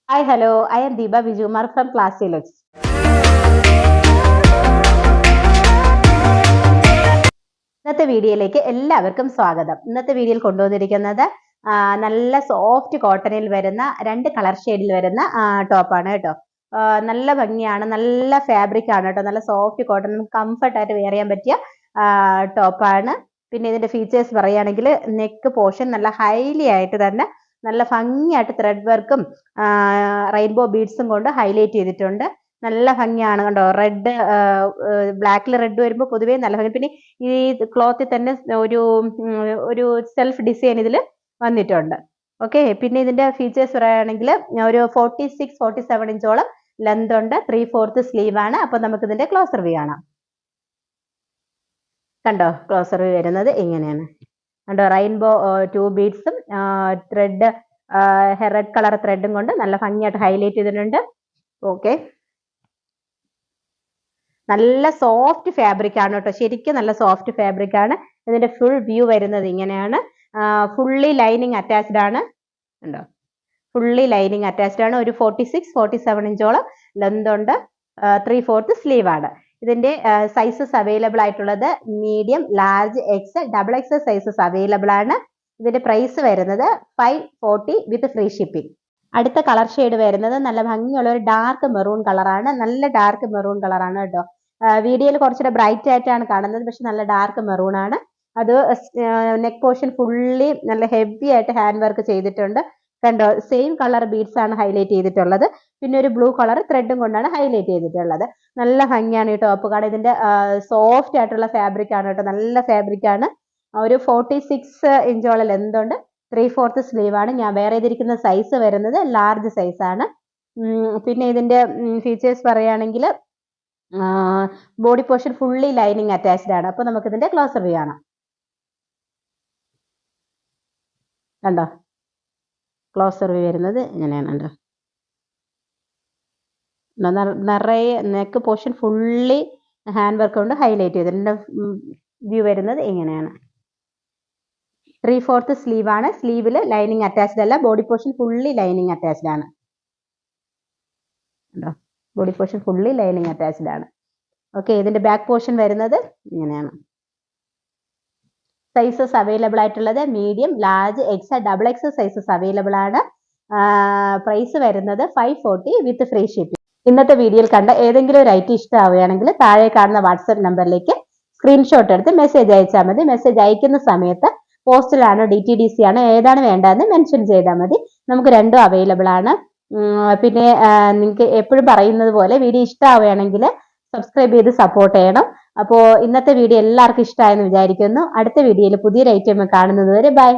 Hi, hello. I am Deepa Vijumar from Class Lux. ഇന്നത്തെ വീഡിയോയിലേക്ക് എല്ലാവർക്കും സ്വാഗതം. ഇന്നത്തെ വീഡിയോയിൽ കൊണ്ടുവന്നിരിക്കുന്നത് നല്ല സോഫ്റ്റ് കോട്ടണിൽ വരുന്ന 2 കളർ ഷെയ്ഡിൽ വരുന്ന ടോപ്പാണ് കേട്ടോ. നല്ല ഭംഗിയാണ്, നല്ല ഫാബ്രിക് ആണ് കേട്ടോ, നല്ല സോഫ്റ്റ് കോട്ടൺ, കംഫർട്ട് ആയിട്ട് വെയർ ചെയ്യാൻ പറ്റിയ ടോപ്പാണ്. പിന്നെ ഇതിന്റെ ഫീച്ചേഴ്സ് പറയുകയാണെങ്കിൽ നെക്ക് പോർഷൻ നല്ല ഹൈലി ആയിട്ട് തന്നെ നല്ല ഭംഗിയായിട്ട് ത്രെഡ് വർക്കും റെയിൻബോ ബീഡ്സും കൊണ്ട് ഹൈലൈറ്റ് ചെയ്തിട്ടുണ്ട്. നല്ല ഭംഗിയാണ് കണ്ടോ. റെഡ് ബ്ലാക്കിൽ റെഡ് വരുമ്പോൾ പൊതുവേ നല്ല ഭംഗി. പിന്നെ ഈ ക്ലോത്തിൽ തന്നെ ഒരു സെൽഫ് ഡിസൈൻ ഇതിൽ വന്നിട്ടുണ്ട്. ഓക്കെ, പിന്നെ ഇതിന്റെ ഫീച്ചേഴ്സ് പറയുകയാണെങ്കിൽ ഒരു 46-47 ഇഞ്ചോളം ലെന്ത് ഉണ്ട്, 3/4 സ്ലീവ് ആണ്. അപ്പൊ നമുക്ക് ഇതിന്റെ ക്ലോസർ വ്യൂ കാണാം. കണ്ടോ, ക്ലോസർ വ്യൂ വരുന്നത് ഇങ്ങനെയാണ്. കണ്ടോ, റെയിൻബോ 2 ബീഡ്സും ത്രെഡ് റെഡ് കളർ ത്രെഡും കൊണ്ട് നല്ല ഭംഗിയായിട്ട് ഹൈലൈറ്റ് ചെയ്തിട്ടുണ്ട്. ഓക്കെ, നല്ല സോഫ്റ്റ് ഫാബ്രിക് ആണ് കേട്ടോ, ശരിക്കും നല്ല സോഫ്റ്റ് ഫാബ്രിക് ആണ്. ഇതിന്റെ ഫുൾ വ്യൂ വരുന്നത് ഇങ്ങനെയാണ്. ഫുള്ളി ലൈനിങ് അറ്റാച്ച്ഡ് ആണ്. ഉണ്ടോ, ഫുള്ളി ലൈനിങ് അറ്റാച്ച്ഡ് ആണ്. ഒരു 46-47 ഇഞ്ചോളം ലെന്ത് ഉണ്ട്, 3/4 സ്ലീവ് ആണ്. ഇതിന്റെ സൈസസ് അവൈലബിൾ ആയിട്ടുള്ളത് medium, large, X, double X sizes available ആണ്. ഇതിന്റെ പ്രൈസ് വരുന്നത് 540 വിത്ത് ഫ്രീ ഷിപ്പിംഗ്. അടുത്ത കളർ ഷെയ്ഡ് വരുന്നത് നല്ല ഭംഗിയുള്ള ഒരു ഡാർക്ക് മെറൂൺ കളറാണ്. നല്ല ഡാർക്ക് മെറൂൺ കളറാണ് കേട്ടോ. വീഡിയോയിൽ കുറച്ചുകൂടെ ബ്രൈറ്റ് ആയിട്ടാണ് കാണുന്നത്, പക്ഷെ നല്ല ഡാർക്ക് മെറൂൺ ആണ്. അത് നെക്ക് പോർഷൻ ഫുള്ളി നല്ല ഹെവി ആയിട്ട് ഹാൻഡ് വർക്ക് ചെയ്തിട്ടുണ്ട്. കണ്ടോ, സെയിം കളർ ബീഡ്സ് ആണ് ഹൈലൈറ്റ് ചെയ്തിട്ടുള്ളത്. പിന്നെ ഒരു ബ്ലൂ കളർ ത്രെഡും കൊണ്ടാണ് ഹൈലൈറ്റ് ചെയ്തിട്ടുള്ളത്. നല്ല ഭംഗിയാണ് ഈ ടോപ്പ് കാണാൻ. ഇതിന്റെ സോഫ്റ്റ് ആയിട്ടുള്ള ഫാബ്രിക് ആണ് കേട്ടോ, നല്ല ഫാബ്രിക് ആണ്. ഒരു 46 ഇഞ്ചോളം ലെന്ത് ഉണ്ട്, 3/4 സ്ലീവ് ആണ്. ഞാൻ വേറെ ചെയ്തിരിക്കുന്ന സൈസ് വരുന്നത് ലാർജ് സൈസ് ആണ്. പിന്നെ ഇതിന്റെ ഫീച്ചേഴ്സ് പറയുകയാണെങ്കിൽ body portion fully lining attached ആണ്. അപ്പൊ നമുക്ക് ഇതിന്റെ ക്ലോസർ വ്യൂ കാണാം. കണ്ടോ, ക്ലോസർ വ്യൂ വരുന്നത് ഇങ്ങനെയാണ്. കണ്ടോ, നിറയെ neck portion fully hand work കൊണ്ട് ഹൈലൈറ്റ് ചെയ്തിട്ടുണ്ട്. വ്യൂ വരുന്നത് ഇങ്ങനെയാണ്. 3/4 സ്ലീവ് ആണ്. സ്ലീവിൽ ലൈനിങ് അറ്റാച്ച്ഡ് അല്ല, body portion fully lining attached ആണ്. Body portion fully lining attached ആണ്. ഓക്കെ, ഇതിന്റെ ബാക്ക് പോർഷൻ വരുന്നത് ഇങ്ങനെയാണ്. സൈസസ് അവൈലബിൾ ആയിട്ടുള്ളത് medium, large, X, double X sizes available ആണ്. പ്രൈസ് വരുന്നത് 540 വിത്ത് ഫ്രീ ഷിപ്പിംഗ്. ഇന്നത്തെ വീഡിയോയിൽ കണ്ട ഏതെങ്കിലും ഒരു ഐറ്റം ഇഷ്ടമാവുകയാണെങ്കിൽ താഴെ കാണുന്ന വാട്സ്ആപ്പ് നമ്പറിലേക്ക് സ്ക്രീൻഷോട്ട് എടുത്ത് മെസ്സേജ് അയച്ചാൽ മതി. മെസ്സേജ് അയക്കുന്ന സമയത്ത് പോസ്റ്റലാണോ DTDC ആണോ ഏതാണ് വേണ്ടതെന്ന് മെൻഷൻ ചെയ്താൽ മതി. നമുക്ക് രണ്ടും അവൈലബിൾ ആണ്. പിന്നെ നിങ്ങൾക്ക് എപ്പോഴും പറയുന്നത് പോലെ വീഡിയോ ഇഷ്ടമാവുകയാണെങ്കിൽ സബ്സ്ക്രൈബ് ചെയ്ത് സപ്പോർട്ട് ചെയ്യണം. അപ്പോൾ ഇന്നത്തെ വീഡിയോ എല്ലാവർക്കും ഇഷ്ടമായെന്ന് വിചാരിക്കുന്നു. അടുത്ത വീഡിയോയിൽ പുതിയൊരു ഐറ്റം കാണുന്നത് വരെ ബൈ.